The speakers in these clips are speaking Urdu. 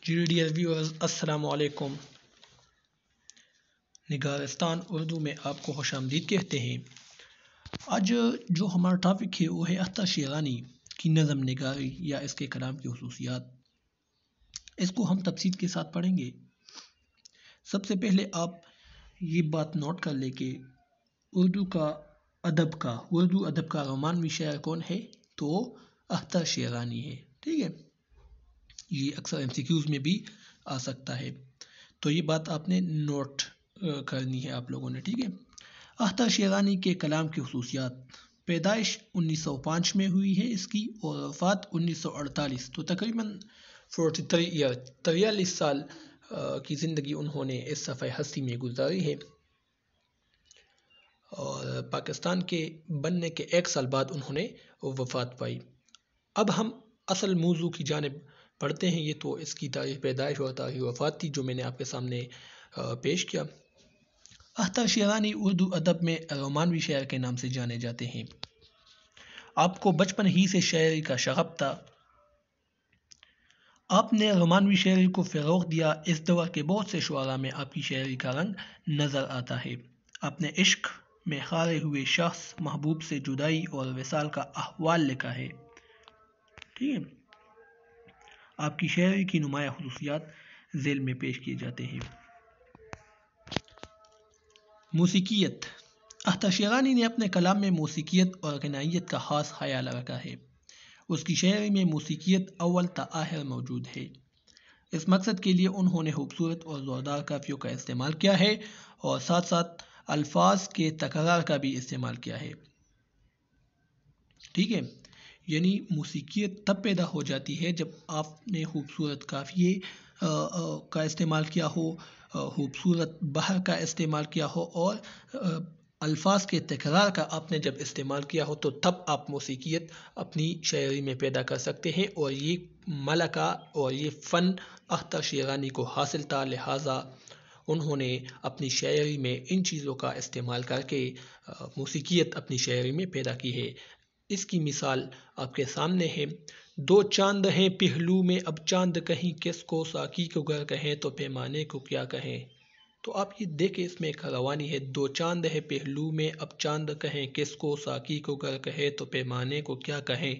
جی ڈیئر ویورز، السلام علیکم۔ نگارستان اردو میں آپ کو خوش آمدید کہتے ہیں۔ آج جو ہمارا ٹاپک ہے وہ ہے اختر شیرانی کی نظم نگاری یا اس کے کلام کی خصوصیات۔ اس کو ہم تفصیل کے ساتھ پڑھیں گے۔ سب سے پہلے آپ یہ بات نوٹ کر لیں کہ اردو ادب کا رومانوی شاعر کون ہے؟ تو اختر شیرانی ہے، ٹھیک ہے۔ یہ اکثر MCQs میں بھی آ سکتا ہے، تو یہ بات آپ نے نوٹ کرنی ہے آپ لوگوں نے، ٹھیک ہے۔ اختر شیرانی کے کلام کی خصوصیات: پیدائش 1905 میں ہوئی ہے اس کی، اور وفات 1948، تو تقریباً 43 سال کی زندگی انہوں نے اس صفحہ ہستی میں گزاری ہے، اور پاکستان کے بننے کے 1 سال بعد انہوں نے وفات پائی۔ اب ہم اصل موضوع کی جانب پڑھتے ہیں۔ یہ تو اس کی تاریخ پیدائش اور تاریخ وفات تھی جو میں نے آپ کے سامنے پیش کیا۔ اختر شیرانی اردو ادب میں رومانوی شاعر کے نام سے جانے جاتے ہیں۔ آپ کو بچپن ہی سے شاعری کا شغف تھا۔ آپ نے رومانوی شاعری کو فروغ دیا۔ اس دور کے بہت سے شعراء میں آپ کی شاعری کا رنگ نظر آتا ہے۔ آپ نے عشق میں ہارے ہوئے شخص، محبوب سے جدائی اور وصال کا احوال لکھا ہے، ٹھیک ہے۔ آپ کی شاعری کی نمایاں خصوصیات ذیل میں پیش کیے جاتے ہیں۔ موسیقیت: اختر شیرانی نے اپنے کلام میں موسیقیت اور غنائیت کا خاص خیال رکھا ہے۔ اس کی شاعری میں موسیقیت اول تا آخر موجود ہے۔ اس مقصد کے لیے انہوں نے خوبصورت اور زوردار قافیوں کا استعمال کیا ہے، اور ساتھ ساتھ الفاظ کے تکرار کا بھی استعمال کیا ہے، ٹھیک ہے۔ یعنی موسیقیت تب پیدا ہو جاتی ہے جب آپ نے خوبصورت قافیے کا استعمال کیا ہو، خوبصورت بحر کا استعمال کیا ہو، اور الفاظ کے تکرار کا آپ نے جب استعمال کیا ہو، تو تب آپ موسیقیت اپنی شاعری میں پیدا کر سکتے ہیں، اور یہ ملکہ اور یہ فن اختر شیرانی کو حاصل تھا، لہٰذا انہوں نے اپنی شاعری میں ان چیزوں کا استعمال کر کے موسیقیت اپنی شاعری میں پیدا کی ہے۔ اس کی مثال آپ کے سامنے ہے: 2 چاند ہیں پہلو میں اب چاند کہیں کس کو، ساقی کو گر کہیں تو پیمانے کو کیا کہیں۔ تو آپ یہ دیکھیں، اس میں ایک روانی ہے: 2 چاند ہیں پہلو میں اب چاند کہیں کس کو، ساقی کو گر کہیں تو پیمانے کو کیا کہیں۔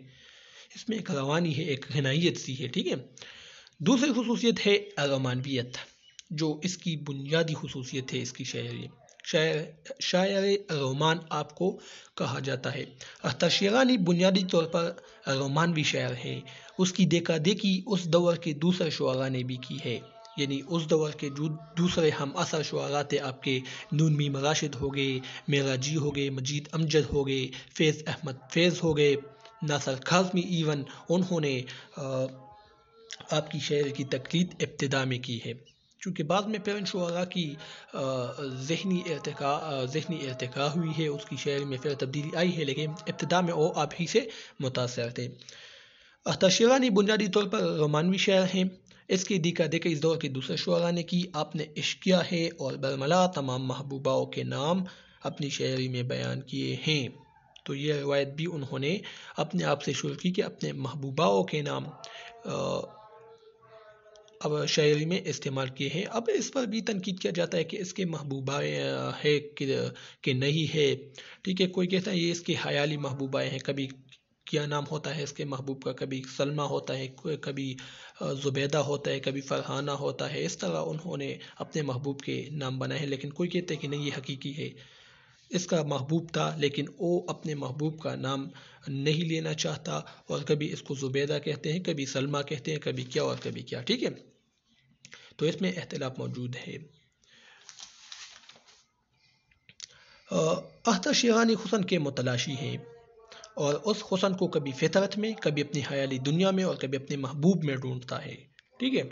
اس میں ایک روانی ہے، ایک غنائیت سی ہے، ٹھیک ہے۔ دوسری خصوصیت ہے رومانویت، جو اس کی بنیادی خصوصیت ہے اس کی شاعری۔ شاعر رومان آپ کو کہا جاتا ہے۔ اختر شیرانی بنیادی طور پر رومانوی شاعر ہیں۔ اس کی دیکھا دیکھی اس دور کے دوسرے شعراء نے بھی کی ہے، یعنی اس دور کے جو دوسرے ہم عصر شعراء تھے، آپ کے نون میم راشد ہو گئے، معراجی ہو گئے، مجید امجد ہو گئے، فیض احمد فیض ہو گئے، ناصر کاظمی، ایون انہوں نے آپ کی شاعری کی تقلید ابتدا میں کی ہے، چونکہ بعد میں پھر ان شعراء کی ذہنی ارتقاء ہوئی ہے، اس کی شاعری میں پھر تبدیلی آئی ہے، لیکن ابتدا میں وہ آپ ہی سے متاثر تھے۔ اختر شیرانی بنیادی طور پر رومانوی شاعر ہیں۔ اس کی دیکھا دیکھی اس دور کے دوسرے شعراء نے کی۔ آپ نے عشق کیا ہے اور برملا تمام محبوباؤں کے نام اپنی شاعری میں بیان کیے ہیں۔ تو یہ روایت بھی انہوں نے اپنے آپ سے شروع کی کہ اپنے محبوباؤں کے نام اب شاعری میں استعمال کیے ہیں۔ اب اس پر بھی تنقید کیا جاتا ہے کہ اس کے محبوبہ ہے کہ نہیں ہے، ٹھیک ہے۔ کوئی کہتا ہے یہ اس کے خیالی محبوبہ ہیں، کبھی کیا نام ہوتا ہے اس کے محبوب کا، کبھی سلمیٰ ہوتا ہے، کبھی زبیدہ ہوتا ہے، کبھی فرحانہ ہوتا ہے، اس طرح انہوں نے اپنے محبوب کے نام بنائے ہیں، لیکن کوئی کہتا ہے کہ نہیں، یہ حقیقی ہے، اس کا محبوب تھا لیکن وہ اپنے محبوب کا نام نہیں لینا چاہتا، اور کبھی اس کو زبیدہ کہتے ہیں، کبھی سلمیٰ کہتے ہیں، کبھی کیا اور کبھی کیا، ٹھیک ہے۔ تو اس میں اختلاف موجود ہے۔ اختر شیرانی حسن کے متلاشی ہیں، اور اس حسن کو کبھی فطرت میں، کبھی اپنی خیالی دنیا میں، اور کبھی اپنے محبوب میں ڈھونڈتا ہے، ٹھیک ہے۔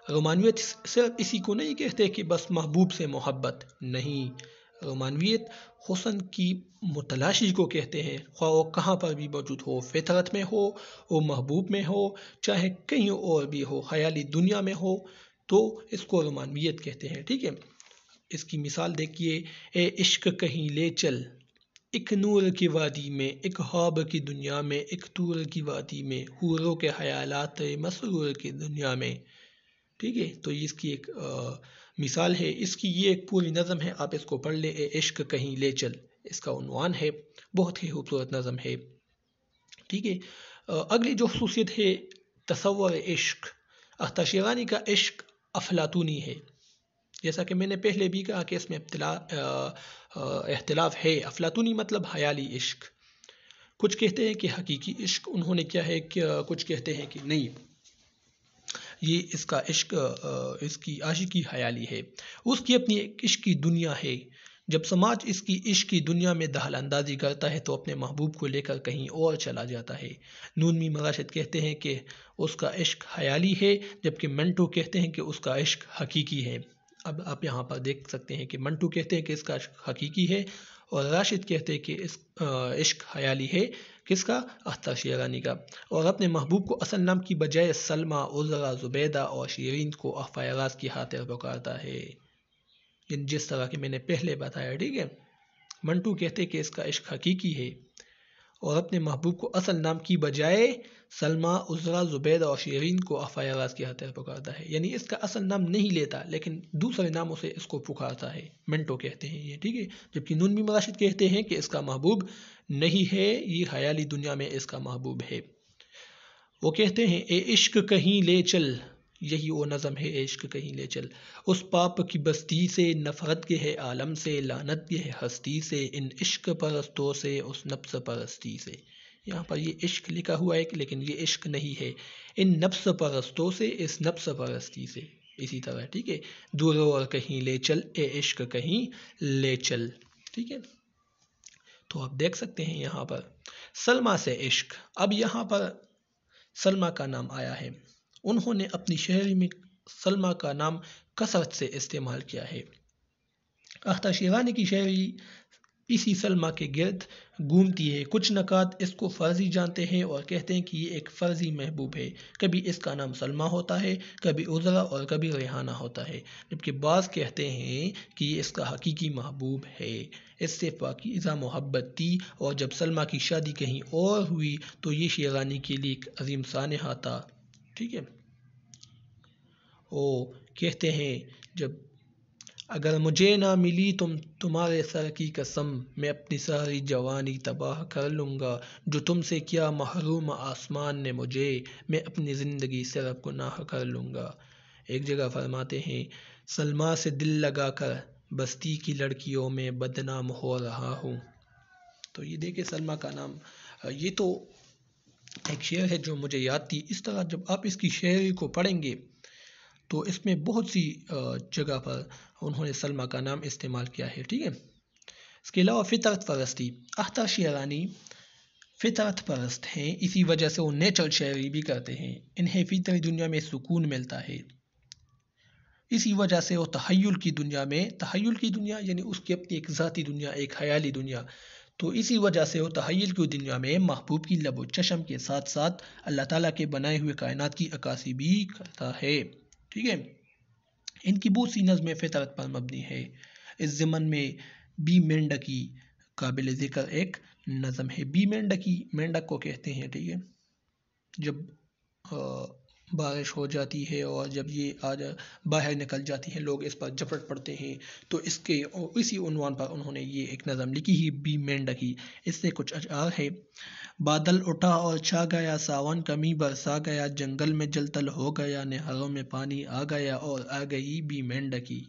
رومانویت صرف اسی کو نہیں کہتے کہ بس محبوب سے محبت، نہیں، رومانویت حسن کی متلاشی کو کہتے ہیں، خواہ وہ کہاں پر بھی موجود ہو، فطرت میں ہو، وہ محبوب میں ہو، چاہے کہیں اور بھی ہو، خیالی دنیا میں ہو، تو اس کو رومانویت کہتے ہیں، ٹھیک ہے۔ اس کی مثال دیکھیے: اے عشق کہیں لے چل، ایک نور کی وادی میں، ایک خواب کی دنیا میں، ایک طور کی وادی میں، حوروں کے خیالات مسرور کی دنیا میں. ٹھیک ہے، تو اس کی ایک مثال ہے. اس کی یہ ایک پوری نظم ہے، آپ اس کو پڑھ لیں. اے عشق کہیں لے چل، اس کا عنوان ہے. بہت ہی خوبصورت نظم ہے. ٹھیک ہے. اگلی جو خصوصیت ہے تصور عشق. اختر شیرانی کا عشق افلاطونی ہے. جیسا کہ میں نے پہلے بھی کہا کہ اس میں اختلاف ہے. افلاطونی مطلب خیالی عشق. کچھ کہتے ہیں کہ حقیقی عشق انہوں نے کیا ہے کہ کچھ کہتے ہیں کہ نہیں، یہ اس کا عشق اس کی عاشقی خیالی ہے. اس کی اپنی ایک عشق کی دنیا ہے. جب سماج اس کی عشق کی دنیا میں دخل اندازی کرتا ہے تو اپنے محبوب کو لے کر کہیں اور چلا جاتا ہے. نونمی مراشد کہتے ہیں کہ اس کا عشق خیالی ہے، جبکہ منٹو کہتے ہیں کہ اس کا عشق حقیقی ہے. اب آپ یہاں پر دیکھ سکتے ہیں کہ منٹو کہتے ہیں کہ اس کا عشق حقیقی ہے، اور راشد کہتے ہیں کہ اس عشق خیالی ہے. کس کا؟ اختر شیرانی کا. اور اپنے محبوب کو اصل نام کی بجائے سلمیٰ، عذرا، زبیدہ اور شیرین کو اخفائے راز کی خاطر پکارتا ہے، یعنی جس طرح کہ میں نے پہلے بتایا. ٹھیک ہے. منٹو کہتے ہیں کہ اس کا عشق حقیقی ہے اور اپنے محبوب کو اصل نام کی بجائے سلمیٰ، عذرا، زبیدہ اور شیرین کو اخفائے راز کی خاطر پکارتا ہے. یعنی اس کا اصل نام نہیں لیتا لیکن دوسرے ناموں سے اس کو پکارتا ہے. منٹو کہتے ہیں یہ. ٹھیک ہے. جبکہ نونمی مراشد کہتے ہیں کہ اس کا محبوب نہیں ہے، یہ خیالی دنیا میں اس کا محبوب ہے. وہ کہتے ہیں اے عشق کہیں لے چل، یہی وہ نظم ہے، اے عشق کہیں لے چل. اس پاپ کی بستی سے نفرت کے ہے عالم سے، لعنت کے ہے ہستی سے، ان عشق پرستوں سے، اس نفس پرستی سے. یہاں پر یہ عشق لکھا ہوا ہے لیکن یہ عشق نہیں ہے. ان نفس پرستوں سے، اس نفس پرستی سے. اسی طرح ٹھیک ہے. دور اور کہیں لے چل، اے عشق کہیں لے چل. ٹھیک ہے. تو آپ دیکھ سکتے ہیں یہاں پر سلمیٰ سے عشق. اب یہاں پر سلمیٰ کا نام آیا ہے. انہوں نے اپنی شاعری میں سلمیٰ کا نام کثرت سے استعمال کیا ہے. اختر شیرانی کی شاعری اسی سلمیٰ کے گرد گھومتی ہے. کچھ نکات اس کو فرضی جانتے ہیں اور کہتے ہیں کہ یہ ایک فرضی محبوب ہے. کبھی اس کا نام سلمیٰ ہوتا ہے، کبھی عذرا اور کبھی ریحانہ ہوتا ہے، جبکہ بعض کہتے ہیں کہ یہ اس کا حقیقی محبوب ہے. اس سے پاکیزہ محبت تھی، اور جب سلمیٰ کی شادی کہیں اور ہوئی تو یہ شیرانی کے لیے ایک عظیم سانحہ تھا. ٹھیک ہے. وہ کہتے ہیں جب اگر مجھے نہ ملی تمہارے سر کی قسم، میں اپنی ساری جوانی تباہ کر لوں گا. جو تم سے کیا محروم آسمان نے مجھے، میں اپنی زندگی صرف گناہ کر لوں گا. ایک جگہ فرماتے ہیں سلمیٰ سے دل لگا کر بستی کی لڑکیوں میں بدنام ہو رہا ہوں. تو یہ دیکھیں سلمیٰ کا نام، یہ تو ایک شعر ہے جو مجھے یاد تھی. اس طرح جب آپ اس کی شاعری کو پڑھیں گے تو اس میں بہت سی جگہ پر انہوں نے سلمیٰ کا نام استعمال کیا ہے. ٹھیک ہے. اس کے علاوہ فطرت پرستی. اختر شیرانی فطرت پرست ہیں، اسی وجہ سے وہ نیچرل شاعری بھی کرتے ہیں. انہیں فطری دنیا میں سکون ملتا ہے، اسی وجہ سے وہ تخیل کی دنیا یعنی اس کی اپنی ایک ذاتی دنیا، ایک خیالی دنیا، تو اسی وجہ سے وہ تخیل کی دنیا میں محبوب کی لب و چشم کے ساتھ ساتھ اللہ تعالیٰ کے بنائے ہوئے کائنات کی عکاسی بھی کرتا ہے. ٹھیک ہے. ان کی بہت سی نظمیں فطرت پر مبنی ہے. اس ضمن میں بی مینڈکی قابل ذکر ایک نظم ہے. بی مینڈکی، مینڈک کو کہتے ہیں. ٹھیک ہے. جب بارش ہو جاتی ہے اور جب یہ باہر نکل جاتی ہے، لوگ اس پر جھپٹ پڑتے ہیں، تو اسی عنوان پر انہوں نے یہ ایک نظم لکھی ہے، بی مینڈکی. اس سے کچھ اشعار ہے. بادل اٹھا اور چھا گیا، ساون کمی برسا گیا، جنگل میں جل تل ہو گیا، نہروں میں پانی آ گیا اور آ گئی بی مینڈکی.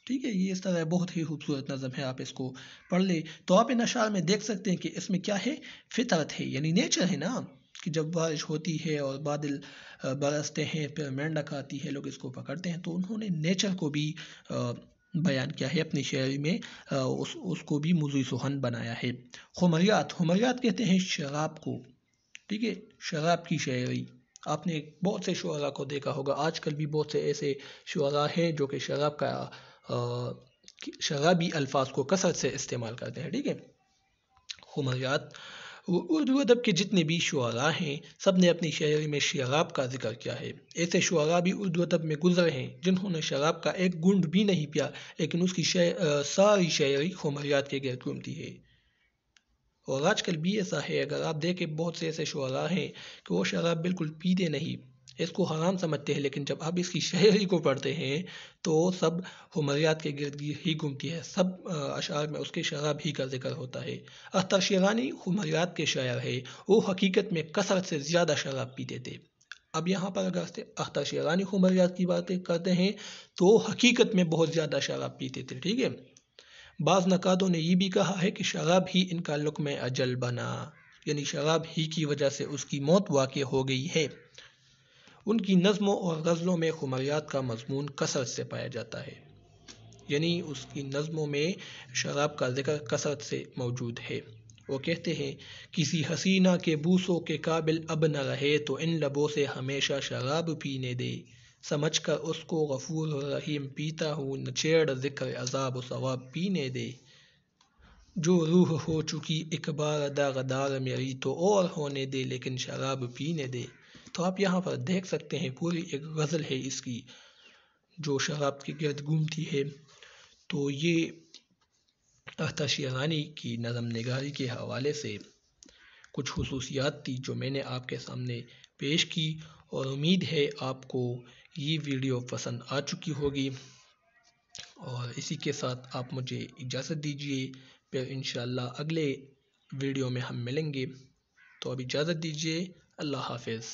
ٹھیک ہے. یہ اس طرح بہت ہی خوبصورت نظم ہے، آپ اس کو پڑھ لیں تو آپ ان اشعار میں دیکھ سکتے ہیں کہ اس میں کیا ہے، فطرت ہے، یعنی نیچر ہے نا، کہ جب بارش ہوتی ہے اور بادل برستے ہیں، پھر مینڈک آتی ہے، لوگ اس کو پکڑتے ہیں. تو انہوں نے نیچر کو بھی بیان کیا ہے اپنی شاعری میں، اس کو بھی موضوع سخن بنایا ہے. خمریات کہتے ہیں شراب کو. ٹھیک ہے. شراب کی شاعری آپ نے بہت سے شعراء کو دیکھا ہوگا. آج کل بھی بہت سے ایسے شعراء ہیں جو کہ شرابی الفاظ کو کثرت سے استعمال کرتے ہیں. ٹھیک ہے. خمریات. اردو ادب کے جتنے بھی شعراء ہیں سب نے اپنی شاعری میں شراب کا ذکر کیا ہے. ایسے شعراء بھی اردو ادب میں گزرے ہیں جنہوں نے شراب کا ایک گھونٹ بھی نہیں پیا، لیکن اس کی ساری شاعری خمریات کے گرد گھومتی ہے. اور آج کل بھی ایسا ہے، اگر آپ دیکھیں بہت سے ایسے شعراء ہیں کہ وہ شراب بالکل پیتے نہیں، اس کو حرام سمجھتے ہیں، لیکن جب آپ اس کی شاعری کو پڑھتے ہیں تو سب خمریات کے گرد ہی گھومتی ہے، سب اشعار میں اس کے شراب ہی کا ذکر ہوتا ہے۔ اختر شیرانی خمریات کے شاعر ہے، وہ حقیقت میں کثرت سے زیادہ شراب پیتے تھے۔ اب یہاں پر اگر اختر شیرانی خمریات کی باتیں کرتے ہیں تو حقیقت میں بہت زیادہ شراب پیتے تھے، ٹھیک ہے۔ بعض نقادوں نے یہ بھی کہا ہے کہ شراب ہی ان کا لقم اجل بنا، یعنی شراب ہی کی وجہ سے اس کی موت واقع ہو گئی ہے۔ ان کی نظموں اور غزلوں میں خمریات کا مضمون کثرت سے پایا جاتا ہے، یعنی اس کی نظموں میں شراب کا ذکر کثرت سے موجود ہے۔ وہ کہتے ہیں کسی حسینہ کے بوسوں کے قابل اب نہ رہے تو ان لبوں سے ہمیشہ شراب پینے دے، سمجھ کر اس کو غفور رحیم پیتا ہوں، نہ چھیڑ ذکر عذاب و ثواب پینے دے، جو روح ہو چکی ایک بار داغدار میری تو اور ہونے دے لیکن شراب پینے دے۔ تو آپ یہاں پر دیکھ سکتے ہیں پوری ایک غزل ہے اس کی جو شراب کے گرد گھومتی ہے۔ تو یہ اختر شیرانی کی نظم نگاری کے حوالے سے کچھ خصوصیات تھی جو میں نے آپ کے سامنے پیش کی، اور امید ہے آپ کو یہ ویڈیو پسند آ چکی ہوگی، اور اسی کے ساتھ آپ مجھے اجازت دیجیے، پھر انشاءاللہ اگلے ویڈیو میں ہم ملیں گے۔ تو اب اجازت دیجیے، اللہ حافظ۔